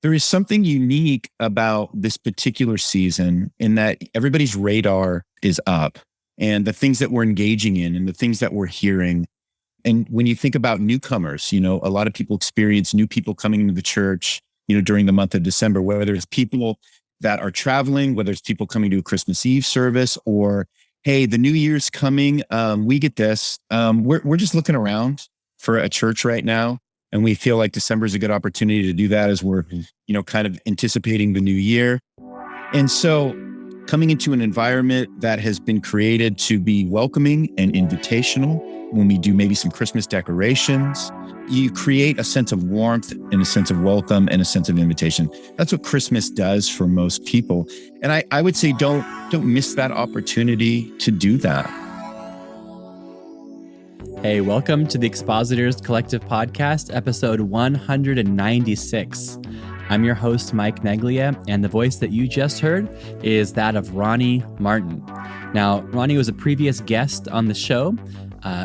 There is something unique about this particular season in that everybody's radar is up and the things that we're engaging in and the things that we're hearing. And when you think about newcomers, a lot of people experience new people coming into the church, during the month of December, whether it's people that are traveling, whether it's people coming to a Christmas Eve service, or, hey, the new year's coming. We get this. We're just looking around for a church right now. And we feel like December is a good opportunity to do that as we're, kind of anticipating the new year. And so coming into an environment that has been created to be welcoming and invitational, when we do maybe some Christmas decorations, you create a sense of warmth and a sense of welcome and a sense of invitation. That's what Christmas does for most people. And I would say don't miss that opportunity to do that. Hey, welcome to the Expositors Collective Podcast, episode 196. I'm your host, Mike Neglia, and the voice that you just heard is that of Ronnie Martin. Now, Ronnie was a previous guest on the show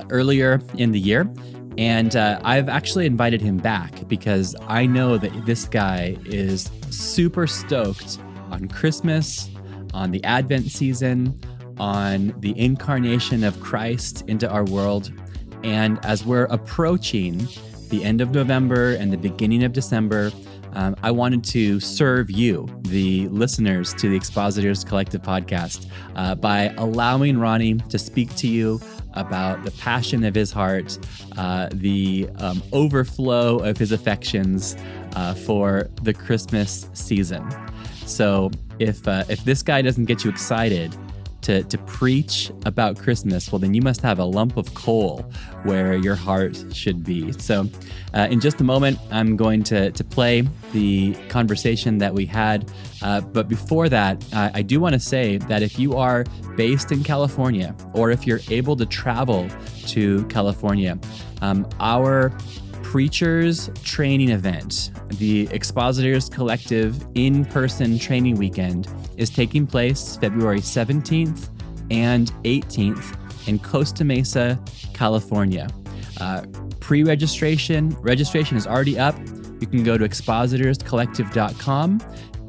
earlier in the year, and I've actually invited him back because I know that this guy is super stoked on Christmas, on the Advent season, on the incarnation of Christ into our world. And as we're approaching the end of November and the beginning of December, I wanted to serve you, the listeners to the Expositors Collective Podcast, by allowing Ronnie to speak to you about the passion of his heart, the overflow of his affections for the Christmas season. So if this guy doesn't get you excited to preach about Christmas, well, then you must have a lump of coal where your heart should be. So in just a moment, I'm going to play the conversation that we had. But before that, I do want to say that if you are based in California, or if you're able to travel to California, our Preachers Training event, the Expositors Collective in-person training weekend, is taking place February 17th and 18th in Costa Mesa, California. Registration is already up. You can go to expositorscollective.com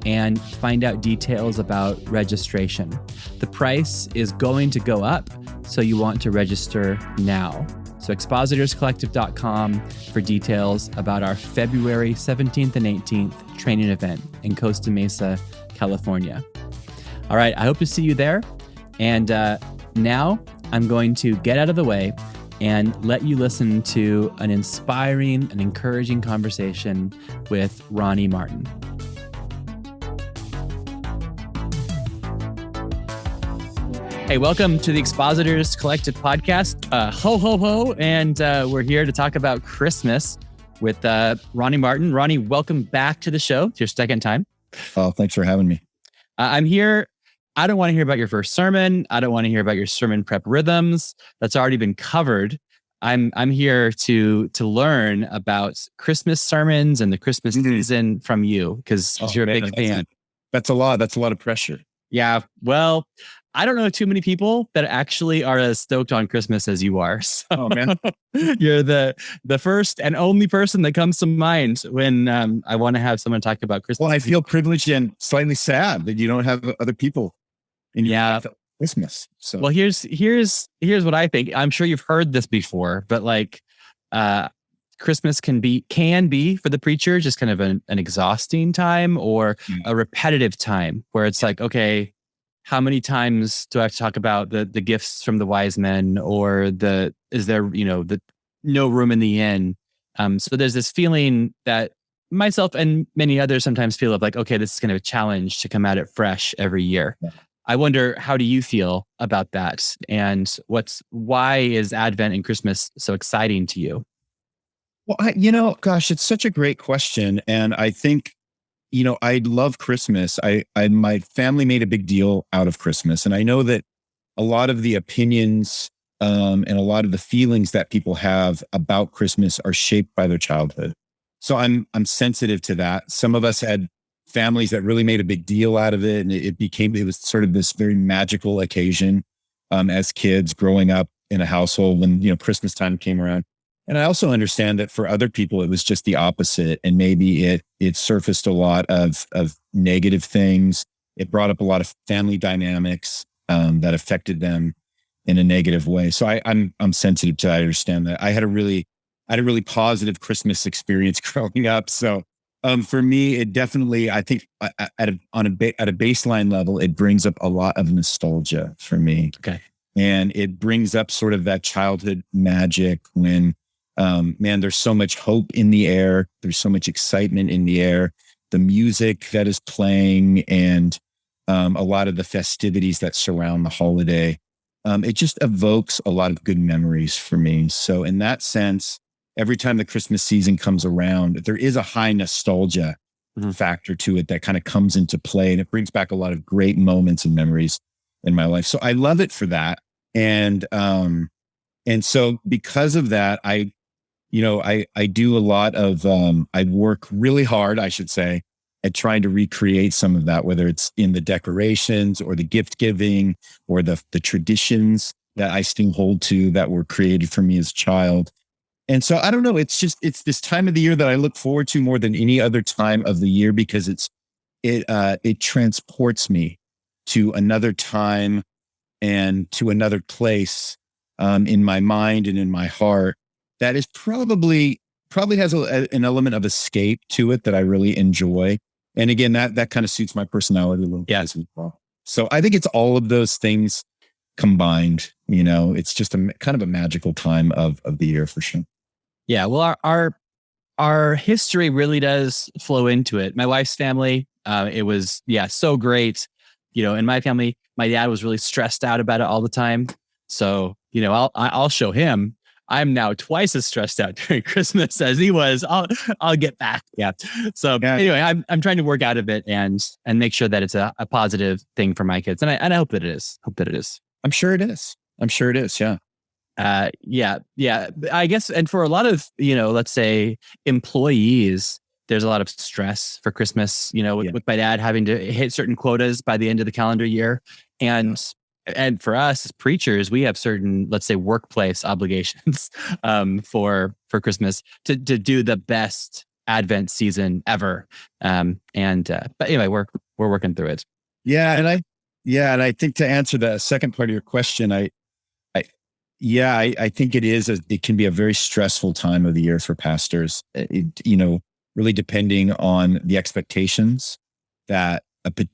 and find out details about registration. The price is going to go up, so you want to register now. So expositorscollective.com for details about our February 17th and 18th training event in Costa Mesa, California. All right, I hope to see you there. And now I'm going to get out of the way and let you listen to an inspiring and encouraging conversation with Ronnie Martin. Hey, welcome to the Expositors Collective Podcast. Ho, ho, ho. And we're here to talk about Christmas with Ronnie Martin. Ronnie, welcome back to the show. It's your second time. Oh, thanks for having me. I'm here. I don't want to hear about your first sermon. I don't want to hear about your sermon prep rhythms. That's already been covered. I'm here to learn about Christmas sermons and the Christmas season from you because you're a big fan. That's a lot. That's a lot of pressure. Yeah. Well, I don't know too many people that actually are as stoked on Christmas as you are. So oh, man. You're the first and only person that comes to mind when I want to have someone talk about Christmas. Well, I feel privileged and slightly sad that you don't have other people in your Christmas. So, well, here's what I think. I'm sure you've heard this before, but like Christmas can be for the preacher just kind of an exhausting time or a repetitive time where it's like, okay, how many times do I have to talk about the gifts from the wise men, or is there the no room in the inn? So there's this feeling that myself and many others sometimes feel of like, okay, this is kind of a challenge to come at it fresh every year. Yeah. I wonder, how do you feel about that? And why is Advent and Christmas so exciting to you? Well, gosh, it's such a great question. And I think, I love Christmas. My family made a big deal out of Christmas. And I know that a lot of the opinions and a lot of the feelings that people have about Christmas are shaped by their childhood. So I'm sensitive to that. Some of us had families that really made a big deal out of it. And it was sort of this very magical occasion as kids growing up in a household when, Christmas time came around. And I also understand that for other people, it was just the opposite. And maybe it surfaced a lot of negative things. It brought up a lot of family dynamics that affected them in a negative way. So I'm sensitive to that. I understand that. I had a really positive Christmas experience growing up. So for me, it definitely, I think at a baseline level, it brings up a lot of nostalgia for me. Okay. And it brings up sort of that childhood magic when, man, there's so much hope in the air. There's so much excitement in the air. The music that is playing and a lot of the festivities that surround the holiday. It just evokes a lot of good memories for me. So in that sense, every time the Christmas season comes around, there is a high nostalgia factor to it that kind of comes into play. And it brings back a lot of great moments and memories in my life. So I love it for that. And so because of that, I do a lot of, I work really hard, I should say, at trying to recreate some of that, whether it's in the decorations or the gift giving or the traditions that I still hold to that were created for me as a child. And so I don't know, it's this time of the year that I look forward to more than any other time of the year because it transports me to another time and to another place in my mind and in my heart that is probably has an element of escape to it that I really enjoy. And again, that kind of suits my personality a little bit as well. So I think it's all of those things combined. It's just a kind of a magical time of the year for sure. Yeah. Well, our history really does flow into it. My wife's family, it was, so great. In my family, my dad was really stressed out about it all the time. So, I'll show him. I'm now twice as stressed out during Christmas as he was. I'll get back. Yeah. So anyway, I'm trying to work out of it and make sure that it's a positive thing for my kids. And I hope that it is. I'm sure it is. Yeah. Yeah. I guess, and for a lot of, let's say employees, there's a lot of stress for Christmas, with my dad having to hit certain quotas by the end of the calendar year. And for us as preachers, we have certain, let's say, workplace obligations for Christmas to do the best Advent season ever. But anyway, we're working through it. Yeah. And I think to answer the second part of your question, I think it can be a very stressful time of the year for pastors, really depending on the expectations that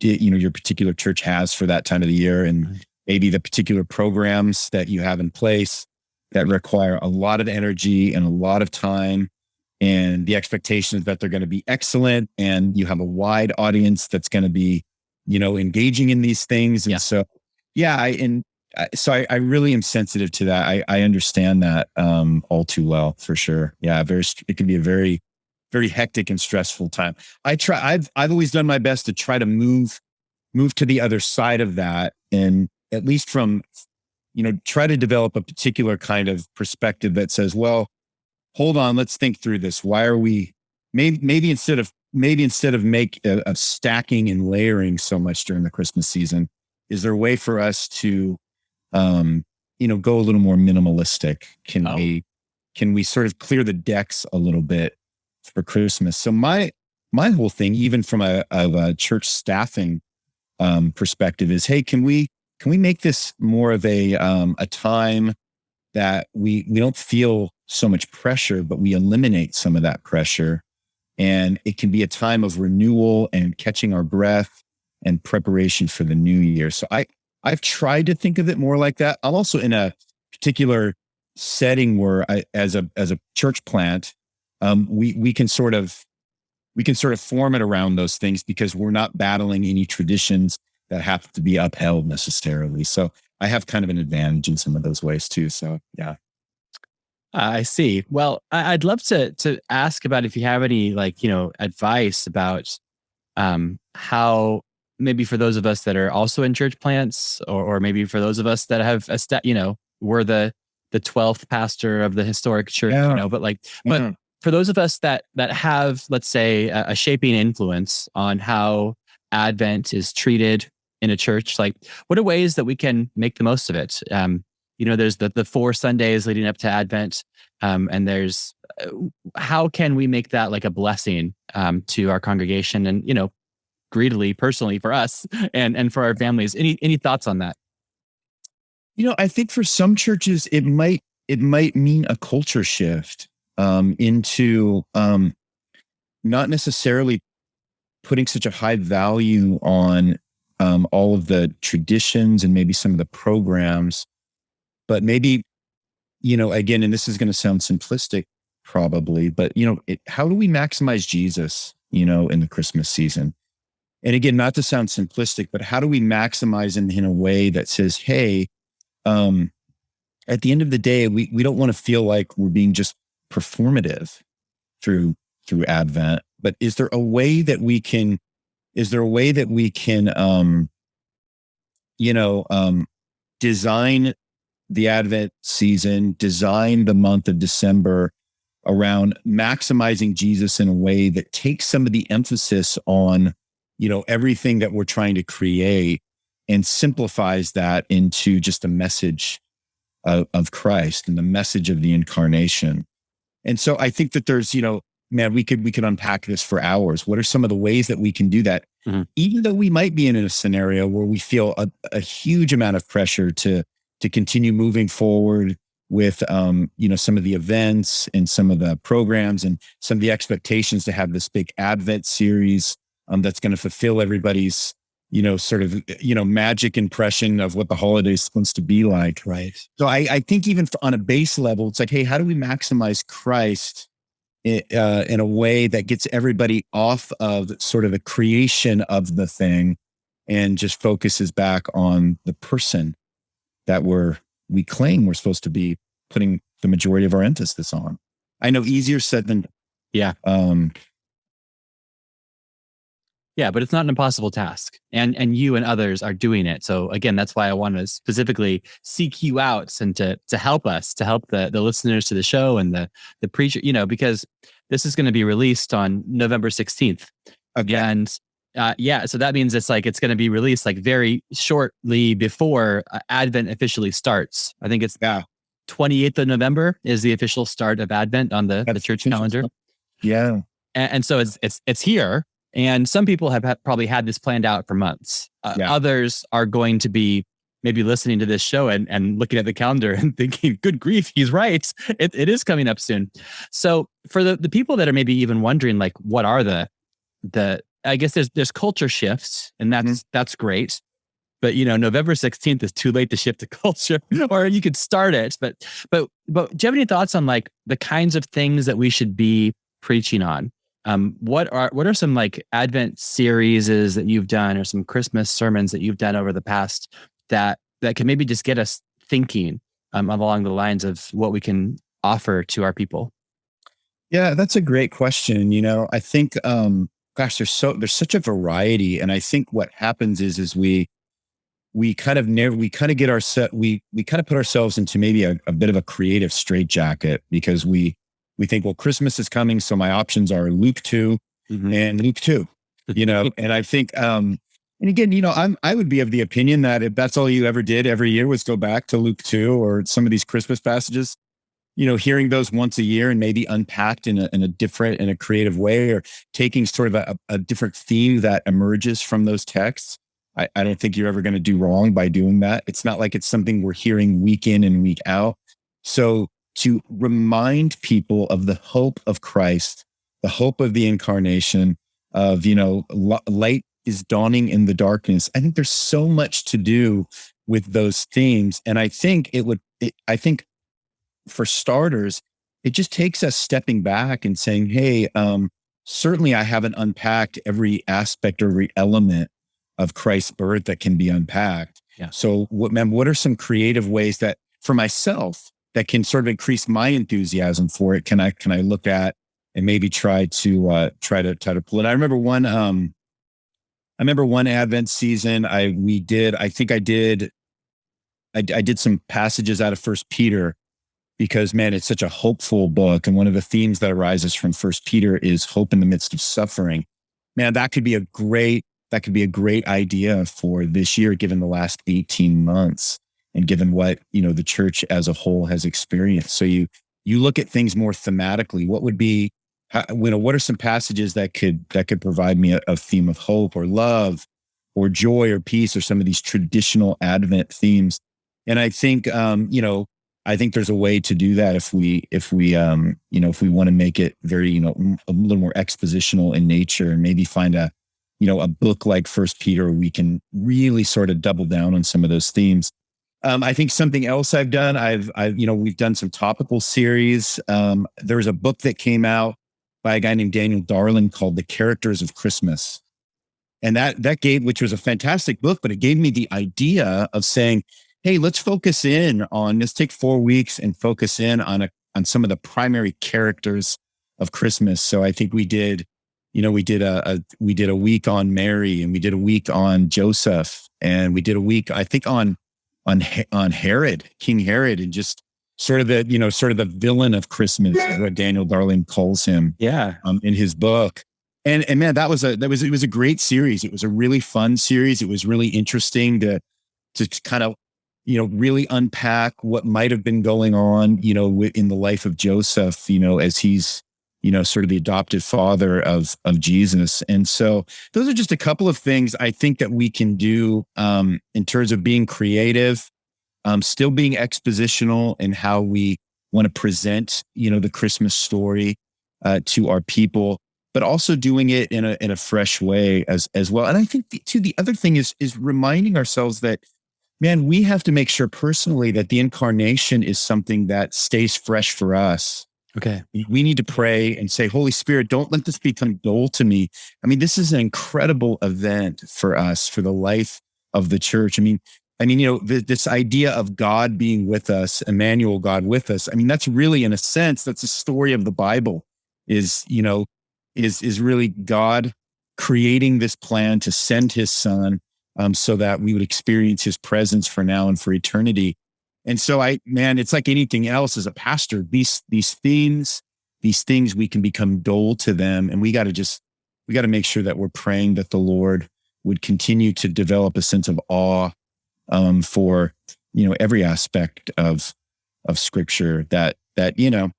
your particular church has for that time of the year. And maybe the particular programs that you have in place that require a lot of energy and a lot of time, and the expectations that they're going to be excellent, and you have a wide audience that's going to be, engaging in these things. And so, I really am sensitive to that. I understand that all too well, for sure. Yeah, it can be a very, very hectic and stressful time. I've always done my best to try to move to the other side of that, and at least from, try to develop a particular kind of perspective that says, well, hold on, let's think through this. Why are we maybe instead of stacking and layering so much during the Christmas season, is there a way for us to, go a little more minimalistic? Can we sort of clear the decks a little bit for Christmas? So my whole thing, even from a church staffing perspective, is, hey, can we make this more of a time that we don't feel so much pressure, but we eliminate some of that pressure, and it can be a time of renewal and catching our breath and preparation for the new year. So I've tried to think of it more like that. I'm also in a particular setting where as a church plant, we can sort of form it around those things because we're not battling any traditions that have to be upheld necessarily. So I have kind of an advantage in some of those ways too. So yeah. I see. Well, I'd love to ask about if you have any advice about how, maybe for those of us that are also in church plants, or maybe for those of us that have we're the 12th pastor of the historic church, but for those of us that have, let's say, a shaping influence on how Advent is treated in a church, what are ways that we can make the most of it? There's the 4 Sundays leading up to Advent. And there's how can we make that like a blessing to our congregation and, greedily, personally for us and for our families. Any thoughts on that? I think for some churches it might mean a culture shift into not necessarily putting such a high value on all of the traditions and maybe some of the programs, but maybe, again, and this is going to sound simplistic probably, but how do we maximize Jesus, in the Christmas season? And again, not to sound simplistic, but how do we maximize him in a way that says, hey, at the end of the day, we don't want to feel like we're being just performative through Advent, but is there a way that we can design the Advent season, design the month of December around maximizing Jesus in a way that takes some of the emphasis on, everything that we're trying to create and simplifies that into just a message of Christ and the message of the incarnation. And so I think that there's, man, we could unpack this for hours. What are some of the ways that we can do that? Mm-hmm. Even though we might be in a scenario where we feel a huge amount of pressure to continue moving forward with, some of the events and some of the programs and some of the expectations to have this big Advent series that's going to fulfill everybody's, magic impression of what the holiday is supposed to be like. Right. So I think even on a base level, it's like, hey, how do we maximize Christ in a way that gets everybody off of sort of the creation of the thing and just focuses back on the person that we claim we're supposed to be putting the majority of our emphasis on. I know easier said than yeah. Yeah, but it's not an impossible task, and you and others are doing it. So again, that's why I want to specifically seek you out and to help us, to help the listeners to the show and the preacher, because this is going to be released on November 16th. Okay. And so that means it's going to be released like very shortly before Advent officially starts. I think it's 28th of November is the official start of Advent on the church calendar. Yeah, and so it's here. And some people have probably had this planned out for months. Others are going to be maybe listening to this show and looking at the calendar and thinking, good grief, he's right. It is coming up soon. So for the people that are maybe even wondering, like, what are the I guess there's culture shifts, and that's great. But November 16th is too late to shift to culture, or you could start it. But do you have any thoughts on like the kinds of things that we should be preaching on? What are some like Advent series that you've done, or some Christmas sermons that you've done over the past that can maybe just get us thinking along the lines of what we can offer to our people? Yeah, that's a great question. I think, gosh, there's such a variety, and I think what happens is we kind of put ourselves into maybe a bit of a creative straitjacket, because we think, well, Christmas is coming, so my options are Luke 2 and Luke 2, and I think, and again, I would be of the opinion that if that's all you ever did every year was go back to Luke 2 or some of these Christmas passages, hearing those once a year and maybe unpacked in a different and a creative way, or taking sort of a different theme that emerges from those texts. I don't think you're ever going to do wrong by doing that. It's not like it's something we're hearing week in and week out. So to remind people of the hope of Christ, the hope of the incarnation, of, light is dawning in the darkness. I think there's so much to do with those themes. And I think for starters, it just takes us stepping back and saying, hey, certainly I haven't unpacked every aspect or every element of Christ's birth that can be unpacked. Yeah. So what are some creative ways that for myself that can sort of increase my enthusiasm for it? Can I look at and maybe try to pull it? I remember one Advent season I did some passages out of First Peter, because, man, it's such a hopeful book. And one of the themes that arises from First Peter is hope in the midst of suffering. Man, that could be a great idea for this year, given the last 18 months and given what, the church as a whole has experienced. So you you look at things more thematically. What would be, what are some passages that could provide me a theme of hope or love or joy or peace or some of these traditional Advent themes? And I think, I think there's a way to do that if we want to make it very, a little more expositional in nature, and maybe find a book like First Peter where we can really sort of double down on some of those themes. I think something else I've done, we've done some topical series. There was a book that came out by a guy named Daniel Darling called The Characters of Christmas. And that gave, which was a fantastic book, but it gave me the idea of saying, hey, let's take 4 weeks and focus in on some of the primary characters of Christmas. So I think we did a week on Mary, and we did a week on Joseph, and we did a week, I think, on Herod, King Herod, and just sort of the villain of Christmas, is what Daniel Darling calls him. Yeah. In his book. And man, it was a great series. It was a really fun series. It was really interesting to kind of, really unpack what might have been going on, in the life of Joseph, as he's, sort of the adopted father of Jesus. And so those are just a couple of things I think that we can do in terms of being creative, still being expositional in how we want to present, the Christmas story to our people, but also doing it in a fresh way as well. And I think the other thing is reminding ourselves that, man, we have to make sure personally that the incarnation is something that stays fresh for us. Okay. We need to pray and say, Holy Spirit, don't let this become dull to me. I mean, this is an incredible event for us, for the life of the church. I mean, this idea of God being with us, Emmanuel, God with us. I mean, that's really, in a sense, that's the story of the Bible is really God creating this plan to send his son so that we would experience his presence for now and for eternity. And so it's like anything else as a pastor, these things, we can become dull to them. And we got to make sure that we're praying that the Lord would continue to develop a sense of awe for, every aspect of scripture that can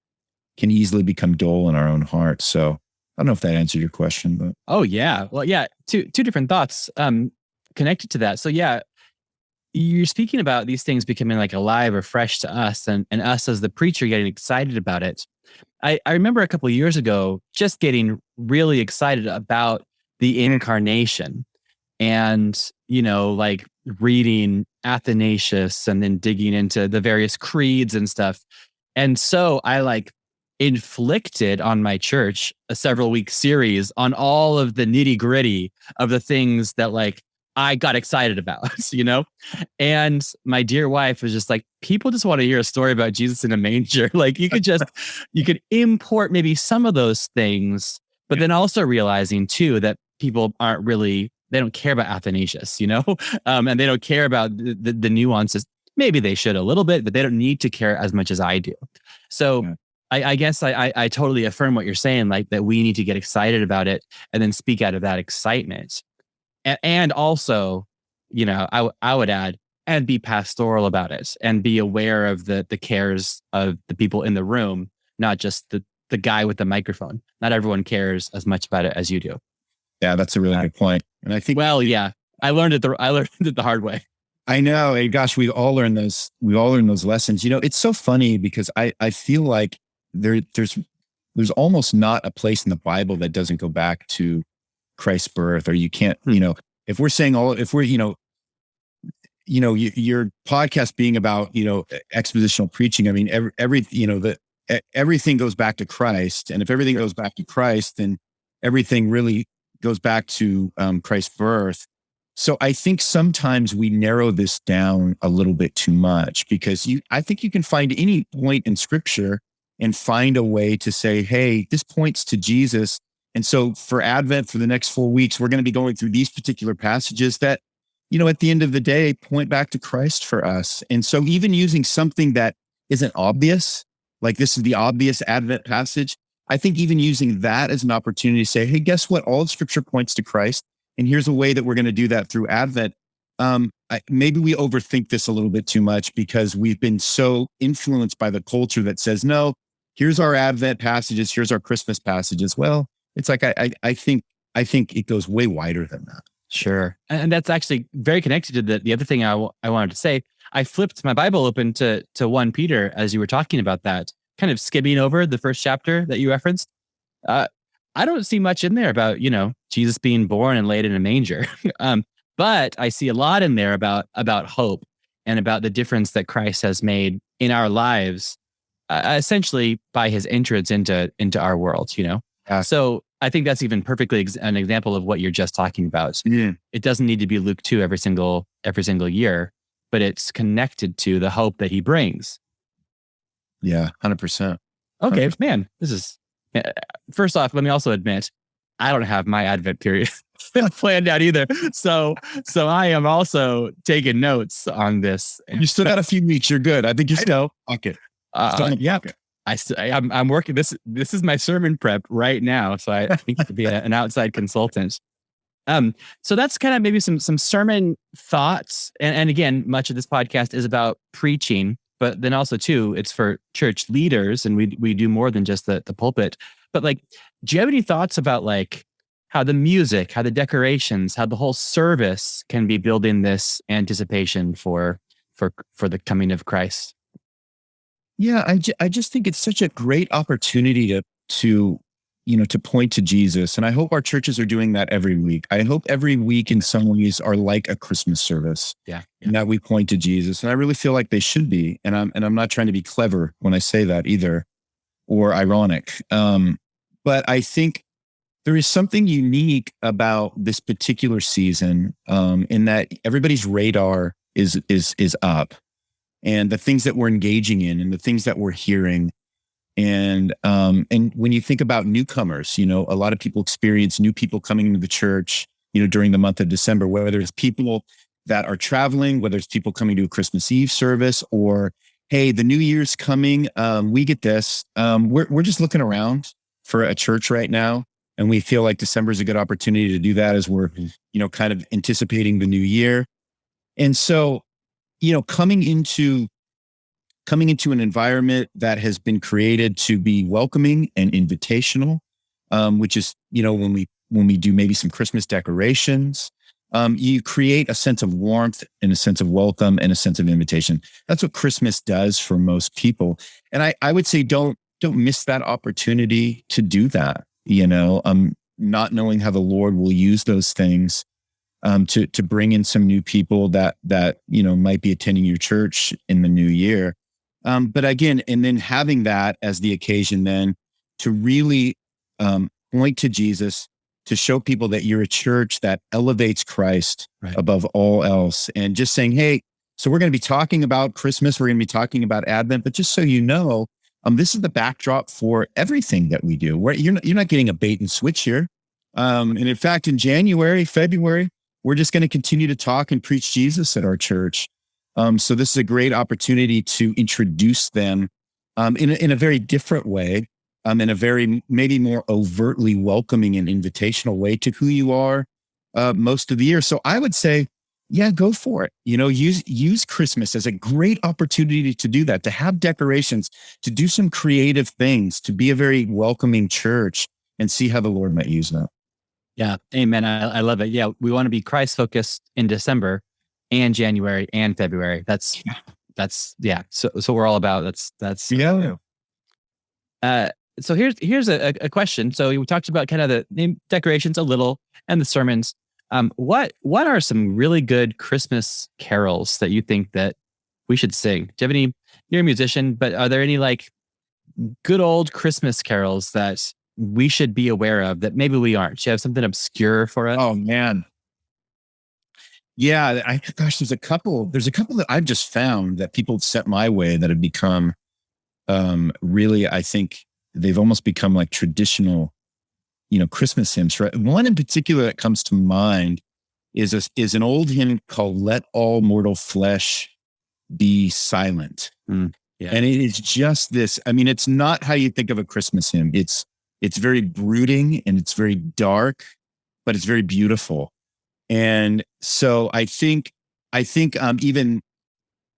easily become dull in our own hearts. So I don't know if that answered your question, but. Oh yeah. Well, yeah. Two different thoughts connected to that. So yeah, you're speaking about these things becoming like alive or fresh to us, and us as the preacher getting excited about it. I remember a couple of years ago just getting really excited about the incarnation, and like reading Athanasius and then digging into the various creeds and stuff. And so I inflicted on my church a several week series on all of the nitty gritty of the things that I got excited about, and my dear wife was just like, people just want to hear a story about Jesus in a manger. You could import maybe some of those things, but then also realizing too, that people they don't care about Athanasius, and they don't care about the nuances. Maybe they should a little bit, but they don't need to care as much as I do. So yeah. I guess I totally affirm what you're saying, that we need to get excited about it and then speak out of that excitement. And also, I would add, and be pastoral about it and be aware of the cares of the people in the room, not just the guy with the microphone. Not everyone cares as much about it as you do. Yeah, that's a really good point. And I think, well, yeah, I learned it the hard way. I know. And gosh, we all learn those lessons. It's so funny because I feel like there's almost not a place in the Bible that doesn't go back to Christ's birth, or you can't, if we're saying your podcast being about, expositional preaching, I mean, everything goes back to Christ. And if everything goes back to Christ, then everything really goes back to Christ's birth. So I think sometimes we narrow this down a little bit too much, because I think you can find any point in scripture and find a way to say, hey, this points to Jesus. And so for Advent, for the next 4 weeks, we're going to be going through these particular passages that, at the end of the day, point back to Christ for us. And so even using something that isn't obvious, like this is the obvious Advent passage, I think even using that as an opportunity to say, hey, guess what? All of scripture points to Christ. And here's a way that we're going to do that through Advent. Maybe we overthink this a little bit too much because we've been so influenced by the culture that says, no, here's our Advent passages, here's our Christmas passages. Well, it's like, I think it goes way wider than that. Sure. And that's actually very connected to the other thing I wanted to say. I flipped my Bible open to 1 Peter as you were talking about that, kind of skimming over the first chapter that you referenced. I don't see much in there about, Jesus being born and laid in a manger. But I see a lot in there about hope and about the difference that Christ has made in our lives, essentially by his entrance into our world, Yeah. So I think that's even perfectly an example of what you're just talking about. Yeah. It doesn't need to be Luke 2 every single year, but it's connected to the hope that he brings. Yeah, 100%. Okay, man, this is, first off, let me also admit, I don't have my Advent period planned out either. So I am also taking notes on this. You still got a few weeks. You're good. I think you still. Okay. Yeah. I'm working. This is my sermon prep right now. So I think to be an outside consultant. So that's kind of maybe some sermon thoughts. And again, much of this podcast is about preaching, but then also too, it's for church leaders, and we do more than just the pulpit. But like, do you have any thoughts about like how the music, how the decorations, how the whole service can be building this anticipation for the coming of Christ? Yeah, I just think it's such a great opportunity to point to Jesus. And I hope our churches are doing that every week. I hope every week in some ways are like a Christmas service. Yeah. And that we point to Jesus. And I really feel like they should be. And I'm not trying to be clever when I say that either, or ironic. But I think there is something unique about this particular season, in that everybody's radar is up, and the things that we're engaging in and the things that we're hearing. And when you think about newcomers, a lot of people experience new people coming into the church, during the month of December, whether it's people that are traveling, whether it's people coming to a Christmas Eve service, or, hey, the new year's coming. We get this. We're just looking around for a church right now. And we feel like December is a good opportunity to do that as we're, kind of anticipating the new year. And so, coming into an environment that has been created to be welcoming and invitational, which is, when we do maybe some Christmas decorations, you create a sense of warmth and a sense of welcome and a sense of invitation. That's what Christmas does for most people. And I would say, don't miss that opportunity to do that. Not knowing how the Lord will use those things to bring in some new people that might be attending your church in the new year. But again, and then having that as the occasion then to really point to Jesus, to show people that you're a church that elevates Christ above all else. And just saying, hey, so we're going to be talking about Christmas, we're going to be talking about Advent, but just so you know, this is the backdrop for everything that we do. You're not getting a bait and switch here. And in fact, in January, February, we're just going to continue to talk and preach Jesus at our church. So this is a great opportunity to introduce them in a very different way, in a very maybe more overtly welcoming and invitational way to who you are most of the year. So I would say, yeah, go for it. Use Christmas as a great opportunity to do that, to have decorations, to do some creative things, to be a very welcoming church, and see how the Lord might use that. Yeah, amen. I love it. Yeah, we want to be Christ focused in December and January and February. That's yeah. So we're all about. That's yeah. So here's a question. So we talked about kind of the decorations a little and the sermons. What are some really good Christmas carols that you think that we should sing? Do you have any? You're a musician, but are there any like good old Christmas carols that we should be aware of that maybe we aren't? Do you have something obscure for us? Oh man. Yeah, there's a couple that I've just found that people sent my way that have become really, I think they've almost become like traditional, Christmas hymns. Right? One in particular that comes to mind is an old hymn called "Let All Mortal Flesh Be Silent." Yeah. And it is just this. I mean, it's not how you think of a Christmas hymn. It's very brooding and it's very dark, but it's very beautiful. And so I think even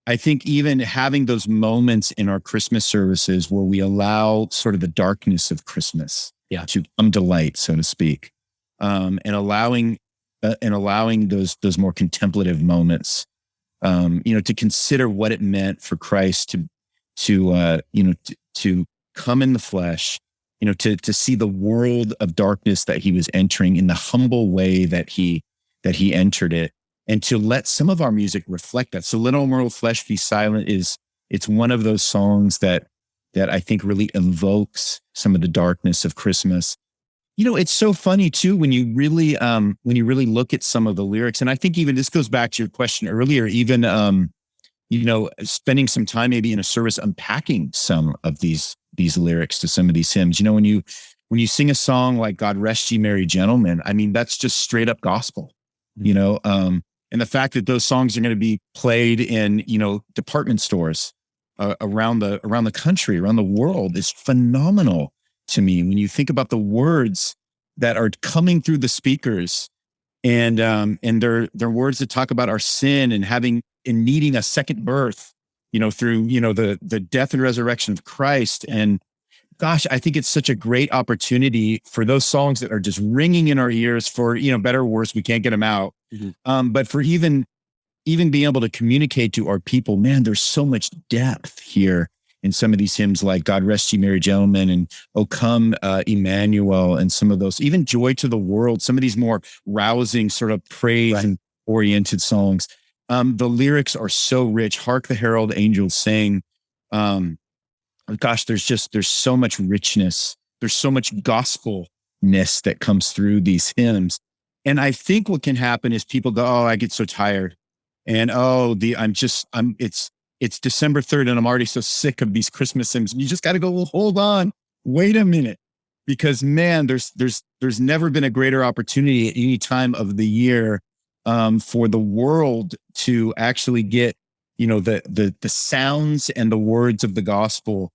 I think even having those moments in our Christmas services where we allow sort of the darkness of Christmas to come to light, so to speak, and allowing those more contemplative moments, to consider what it meant for Christ to come in the flesh, to see the world of darkness that he was entering in the humble way that he entered it, and to let some of our music reflect that. So "Let All Mortal Flesh Be Silent" it's one of those songs that I think really evokes some of the darkness of Christmas. It's so funny too when you really look at some of the lyrics, and I think even this goes back to your question earlier, even spending some time maybe in a service unpacking some of these lyrics to some of these hymns. When you sing a song like "God Rest Ye Merry Gentlemen," I mean, that's just straight up gospel, and the fact that those songs are going to be played in, department stores around the country, around the world, is phenomenal to me. When you think about the words that are coming through the speakers, and they're words that talk about our sin and needing a second birth, through, the death and resurrection of Christ. And gosh, I think it's such a great opportunity for those songs that are just ringing in our ears for, better or worse, we can't get them out. Mm-hmm. But for even being able to communicate to our people, man, there's so much depth here in some of these hymns, like "God Rest Ye Merry Gentlemen" and "O Come, Emmanuel," and some of those, even "Joy to the World," some of these more rousing sort of praise-oriented songs. The lyrics are so rich. "Hark the herald angels sing." Gosh, there's so much richness. There's so much gospelness that comes through these hymns. And I think what can happen is people go, "Oh, I get so tired." And it's December 3rd and I'm already so sick of these Christmas hymns. And you just got to go, "Well, hold on, wait a minute." Because man, there's never been a greater opportunity at any time of the year for the world to actually get, the sounds and the words of the gospel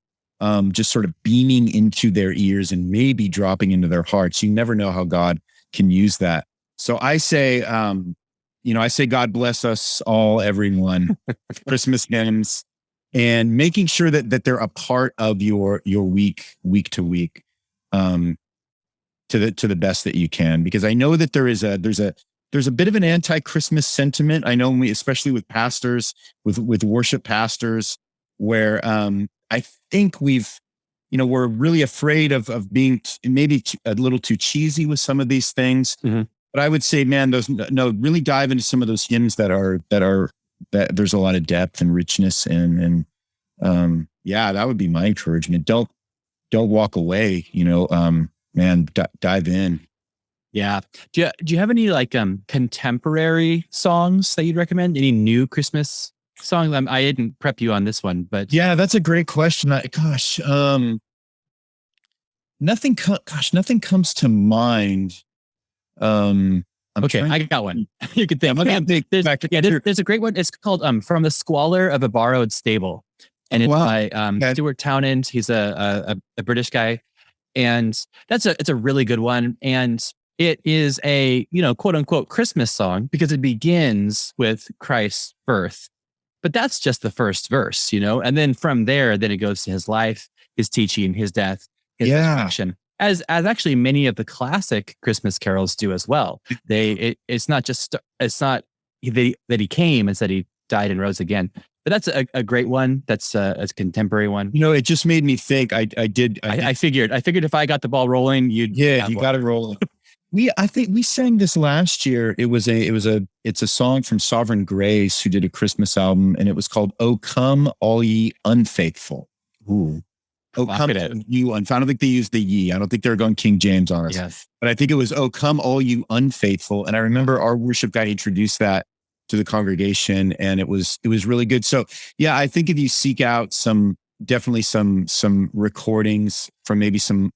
just sort of beaming into their ears and maybe dropping into their hearts. You never know how God can use that. So I say, God bless us all, everyone, Christmas hymns, and making sure that they're a part of your week to week, to the best that you can. Because I know that there's a bit of an anti-Christmas sentiment. I know especially with pastors, with worship pastors, where I think we're really afraid of being maybe a little too cheesy with some of these things. Mm-hmm. But I would say, man, really dive into some of those hymns that there's a lot of depth and richness in, and that would be my encouragement. Don't walk away, dive in. Yeah. Do you have any contemporary songs that you'd recommend? Any new Christmas songs? I didn't prep you on this one, but yeah, that's a great question. Nothing comes to mind. I got one. You could think. There's a great one. It's called "From the Squalor of a Borrowed Stable," and it's by Stuart Townend. He's a British guy, and it's a really good one. And it is a quote unquote Christmas song because it begins with Christ's birth, but that's just the first verse, and then from there, then it goes to his life, his teaching, his death, his resurrection. As actually many of the classic Christmas carols do as well. It's not that he came, it's that he died and rose again. But that's a great one. That's a contemporary one. It just made me think. I figured if I got the ball rolling, you got it rolling. I think we sang this last year. It's a song from Sovereign Grace, who did a Christmas album, and it was called "O Come All Ye Unfaithful." Ooh. "Oh, come you unfaithful." I don't think they used the "ye." I don't think they were going King James on us. Yes. But I think it was "Oh, come all you unfaithful." And I remember our worship guy introduced that to the congregation, and it was really good. So yeah, I think if you seek out some recordings from maybe some,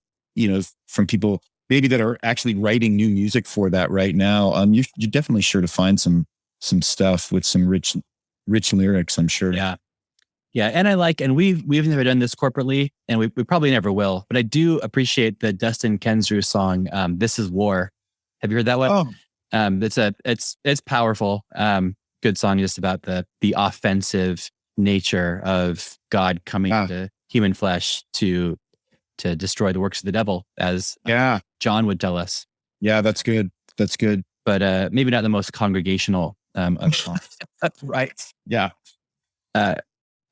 from people maybe that are actually writing new music for that right now, you're definitely sure to find some stuff with some rich lyrics, I'm sure. Yeah. Yeah, and we've never done this corporately, and we probably never will. But I do appreciate the Dustin Kensrue song, "This Is War." Have you heard that one? Oh, It's powerful. Good song, just about the offensive nature of God coming to human flesh to destroy the works of the devil, as John would tell us. Yeah, that's good. That's good. But maybe not the most congregational of songs. Right. Yeah.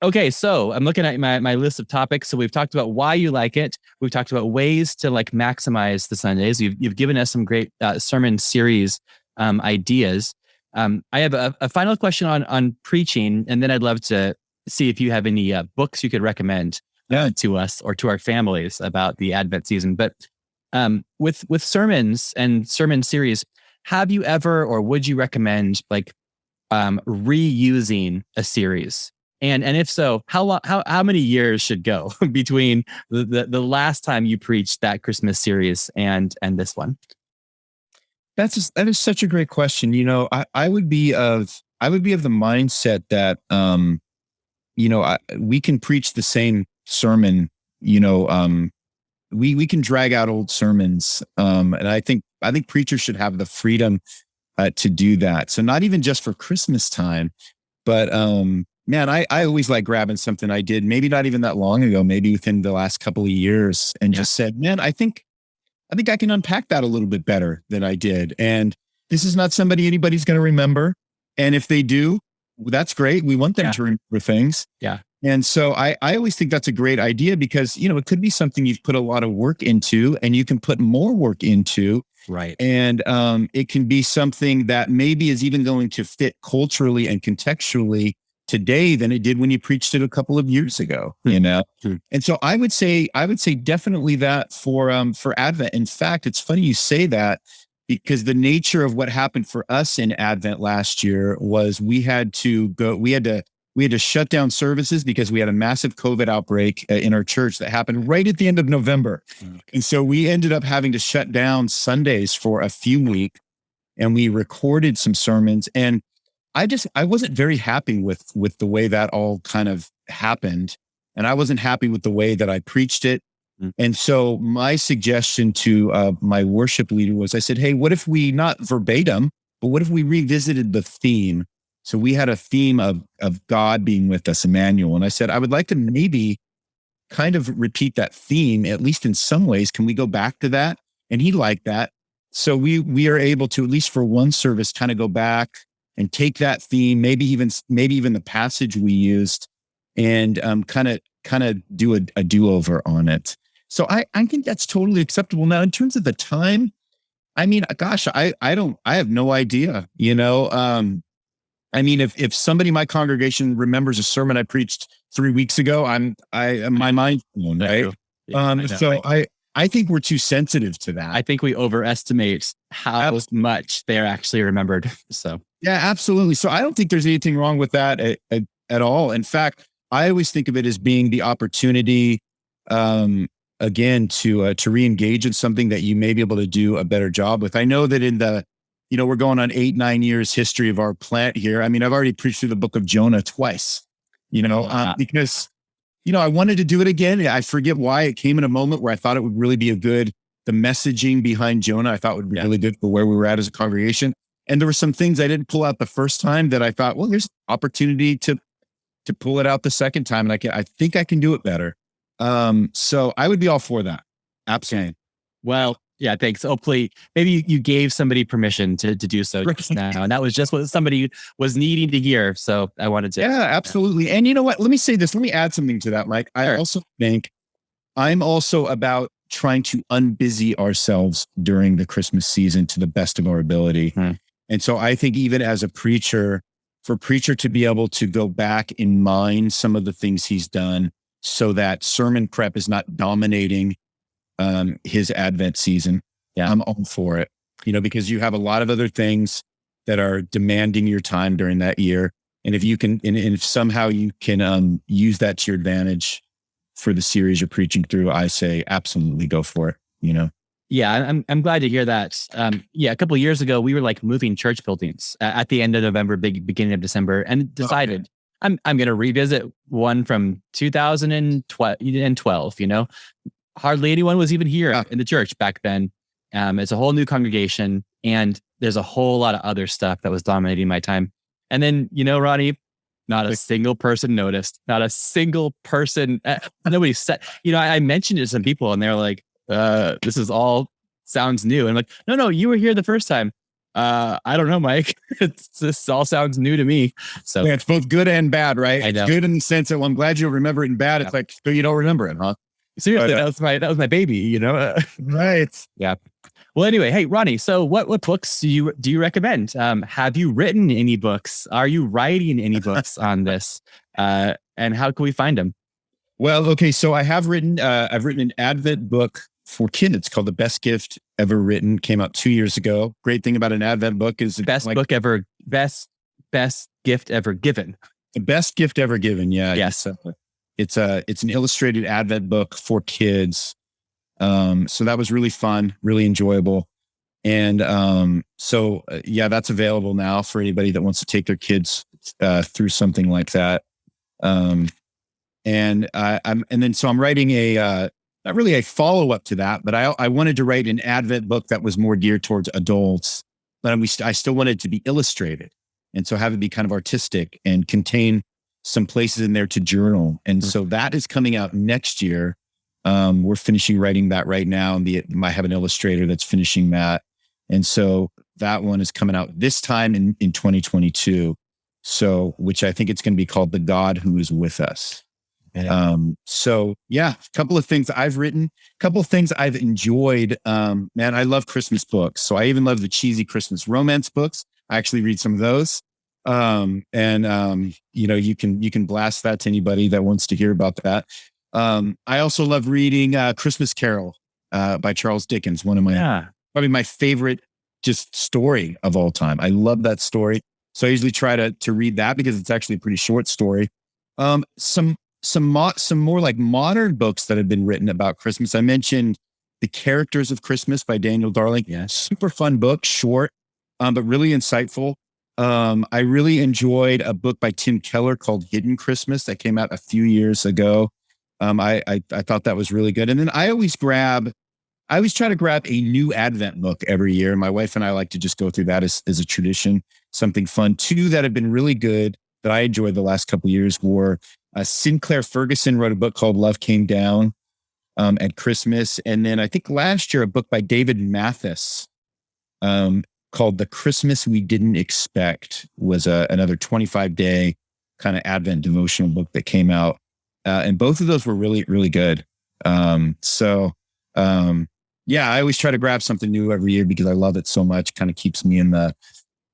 Okay, so I'm looking at my list of topics. So we've talked about why you like it. We've talked about ways to like maximize the Sundays. You've given us some great sermon series ideas. I have a final question on preaching, and then I'd love to see if you have any books you could recommend to us or to our families about the Advent season. But with sermons and sermon series, have you ever or would you recommend like reusing a series? And if so, how many years should go between the last time you preached that Christmas series and this one? That is such a great question. You know, I would be of the mindset that we can preach the same sermon. We can drag out old sermons, and I think preachers should have the freedom to do that. So not even just for Christmas time, but man, I always like grabbing something I did, maybe not even that long ago, maybe within the last couple of years, and just said, man, I think I can unpack that a little bit better than I did. And this is not somebody anybody's going to remember. And if they do, that's great. We want them to remember things. Yeah. And so I always think that's a great idea because, it could be something you've put a lot of work into and you can put more work into. Right. And it can be something that maybe is even going to fit culturally and contextually today than it did when you preached it a couple of years ago, And so I would say definitely that for Advent. In fact, it's funny you say that because the nature of what happened for us in Advent last year was we had to shut down services because we had a massive COVID outbreak in our church that happened right at the end of November. And so we ended up having to shut down Sundays for a few weeks, and we recorded some sermons. And I wasn't very happy with the way that all kind of happened. And I wasn't happy with the way that I preached it. And so my suggestion to my worship leader was, I said, hey, what if we, not verbatim, but what if we revisited the theme? So we had a theme of God being with us, Emmanuel. And I said, I would like to maybe kind of repeat that theme, at least in some ways. Can we go back to that? And he liked that. So we are able to, at least for one service, kind of go back and take that theme, maybe even the passage we used, and kind of do a do-over on it. So I think that's totally acceptable. Now, in terms of the time, I mean, gosh, I have no idea. I mean, if somebody in my congregation remembers a sermon I preached 3 weeks ago, my mind's blown, right? So I think we're too sensitive to that. I think we overestimate how much they're actually remembered. So yeah, absolutely. So I don't think there's anything wrong with that at all. In fact, I always think of it as being the opportunity, again, to re-engage in something that you may be able to do a better job with. I know that in the we're going on 8-9 years history of our plant here. I mean, I've already preached through the book of Jonah twice, because, I wanted to do it again. I forget why. It came in a moment where I thought it would really be the messaging behind Jonah, I thought would be really good for where we were at as a congregation. And there were some things I didn't pull out the first time that I thought, well, there's opportunity to pull it out the second time. And I think I can do it better. So I would be all for that. Absolutely. Okay. Well, yeah, thanks. Hopefully, maybe you gave somebody permission to do so just now. And that was just what somebody was needing to hear. So I wanted to. Yeah, absolutely. And you know what? Let me say this. Let me add something to that, Mike. I also think I'm also about trying to unbusy ourselves during the Christmas season to the best of our ability. And so I think even as a preacher, for a preacher to be able to go back and mind some of the things he's done so that sermon prep is not dominating his Advent season. Yeah, I'm all for it, because you have a lot of other things that are demanding your time during that year. And if you can, and if somehow you can use that to your advantage for the series you're preaching through, I say absolutely go for it. Yeah, I'm glad to hear that. A couple of years ago, we were like moving church buildings at the end of November, beginning of December, and decided I'm going to revisit one from 2012. Hardly anyone was even here in the church back then. It's a whole new congregation, and there's a whole lot of other stuff that was dominating my time. And then, Ronnie, Not a single person noticed. Not a single person. Nobody said, I mentioned it to some people and they're like, this is all sounds new. And I'm like, no, you were here the first time. I don't know, Mike. This all sounds new to me. So yeah, it's both good and bad, right? I know. It's good in the sense that, well, I'm glad you remember it, and bad, it's like, so you don't remember it, huh? Seriously, that was my baby, Right. Yeah. Well, anyway, hey, Ronnie, so what books do you recommend? Have you written any books? Are you writing any books on this? And how can we find them? Well, okay, so I've written an Advent book for kids called The Best Gift Ever Written. Came out 2 years ago. Great thing about an Advent book is best gift ever given. The best gift ever given. Yeah. Yes. It's an illustrated Advent book for kids. So that was really fun, really enjoyable. And that's available now for anybody that wants to take their kids through something like that. I'm writing not really a follow-up to that, but I wanted to write an Advent book that was more geared towards adults, but I still wanted it to be illustrated. And so have it be kind of artistic and contain some places in there to journal. And so that is coming out next year. We're finishing writing that right now. And I have an illustrator that's finishing that. And so that one is coming out this time in 2022. So, which I think it's going to be called The God Who Is With Us. Yeah. A couple of things I've written, a couple of things I've enjoyed. Man, I love Christmas books. So I even love the cheesy Christmas romance books. I actually read some of those. You can blast that to anybody that wants to hear about that. I also love reading Christmas Carol by Charles Dickens, probably my favorite just story of all time. I love that story. So I usually try to read that because it's actually a pretty short story. Some more like modern books that have been written about Christmas. I mentioned The Characters of Christmas by Daniel Darling. Yeah. Super fun book, short, but really insightful. I really enjoyed a book by Tim Keller called Hidden Christmas that came out a few years ago. I thought that was really good. And then I always try to grab a new Advent book every year. My wife and I like to just go through that as a tradition, something fun. Two that have been really good that I enjoyed the last couple of years were Sinclair Ferguson wrote a book called Love Came Down at Christmas. And then I think last year, a book by David Mathis called The Christmas We Didn't Expect was another 25-day kind of Advent devotional book that came out. And both of those were really, really good. I always try to grab something new every year because I love it so much. Kind of keeps me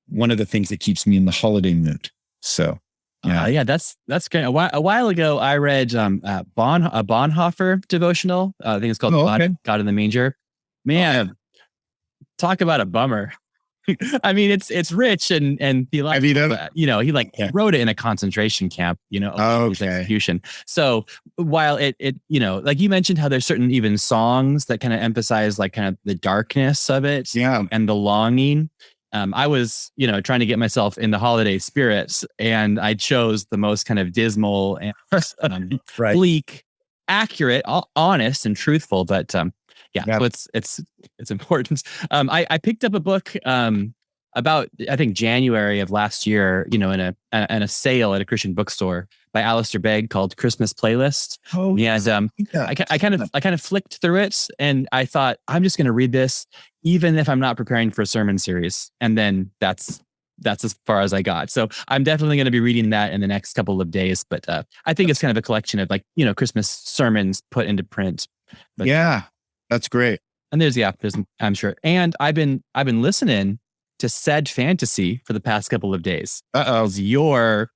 one of the things that keeps me in the holiday mood. So, yeah. That's great. A while ago, I read a Bonhoeffer devotional. I think it's called God in the Manger. Man, talk about a bummer. I mean, it's rich and theological, but, he wrote it in a concentration camp, execution. So while it like you mentioned how there's certain even songs that kind of emphasize like kind of the darkness of it and the longing. I was, trying to get myself in the holiday spirits, and I chose the most kind of dismal and bleak, accurate, honest and truthful, but so it's important. I picked up a book about, I think, January of last year, in a sale at a Christian bookstore by Alistair Begg called Christmas Playlist. I kind of flicked through it, and I thought, I'm just going to read this, even if I'm not preparing for a sermon series. And then that's as far as I got. So I'm definitely going to be reading that in the next couple of days. But I think it's kind of a collection of Christmas sermons put into print. But, that's great. And there's I'm sure. And I've been listening to Said Fantasy for the past couple of days. Is your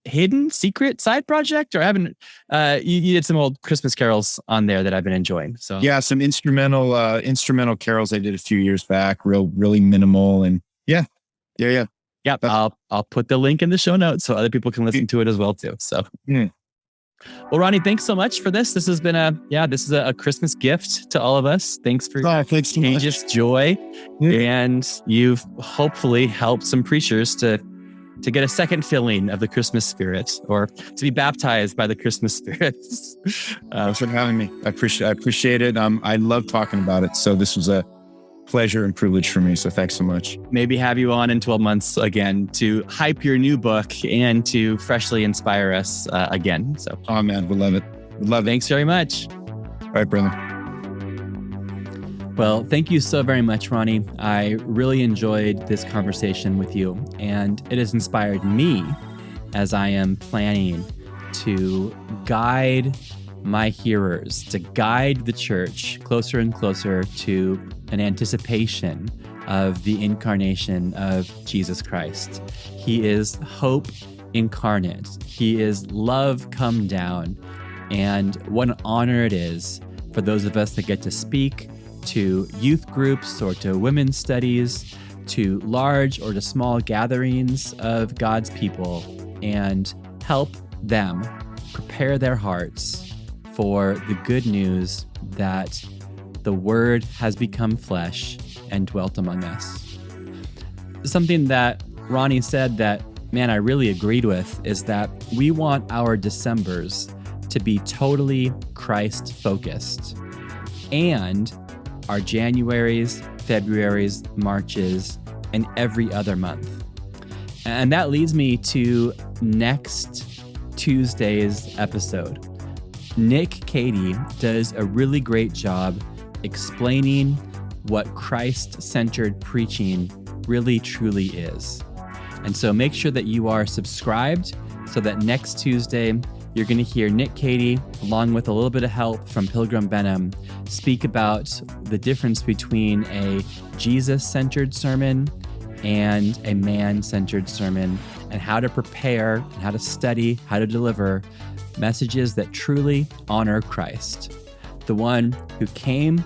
hidden secret side project, or haven't you did some old Christmas carols on there that I've been enjoying? So some instrumental carols I did a few years back, really minimal, and yeah. I'll put the link in the show notes so other people can listen to it as well too. So well, Ronnie, thanks so much for this. This has been a Christmas gift to all of us. Thanks for contagious joy. And you've hopefully helped some preachers to get a second filling of the Christmas spirit, or to be baptized by the Christmas spirit. Thanks for having me. I appreciate it. I love talking about it. So this was pleasure and privilege for me. So thanks so much. Maybe have you on in 12 months again to hype your new book and to freshly inspire us again. So, oh man, we love it. We love it. Thanks very much. All right, brother. Well, thank you so very much, Ronnie. I really enjoyed this conversation with you, and it has inspired me as I am planning to guide my hearers, to guide the church closer and closer to an anticipation of the incarnation of Jesus Christ. He is hope incarnate. He is love come down. And what an honor it is for those of us that get to speak to youth groups or to women's studies, to large or to small gatherings of God's people, and help them prepare their hearts for the good news that the Word has become flesh and dwelt among us. Something that Ronnie said that, man, I really agreed with is that we want our Decembers to be totally Christ-focused, and our Januaries, Februaries, Marches, and every other month. And that leads me to next Tuesday's episode. Nick Cady does a really great job explaining what Christ-centered preaching really truly is. And so make sure that you are subscribed so that next Tuesday, you're going to hear Nick Cady, along with a little bit of help from Pilgrim Benham, speak about the difference between a Jesus-centered sermon and a man-centered sermon, and how to prepare and how to study, how to deliver messages that truly honor Christ, the one who came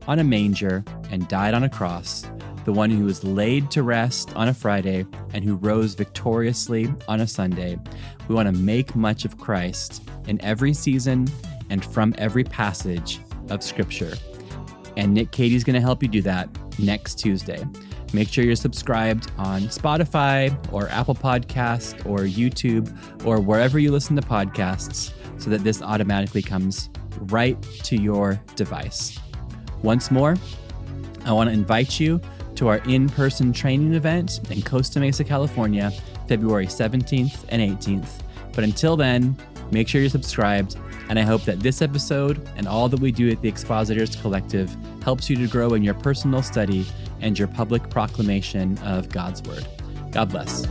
on a manger and died on a cross, the one who was laid to rest on a Friday and who rose victoriously on a Sunday. We want to make much of Christ in every season and from every passage of Scripture. And Nick Cady's going to help you do that next Tuesday. Make sure you're subscribed on Spotify or Apple Podcasts or YouTube or wherever you listen to podcasts so that this automatically comes right to your device. Once more, I want to invite you to our in-person training event in Costa Mesa, California, February 17th and 18th. But until then, make sure you're subscribed, and I hope that this episode and all that we do at the Expositors Collective helps you to grow in your personal study and your public proclamation of God's Word. God bless.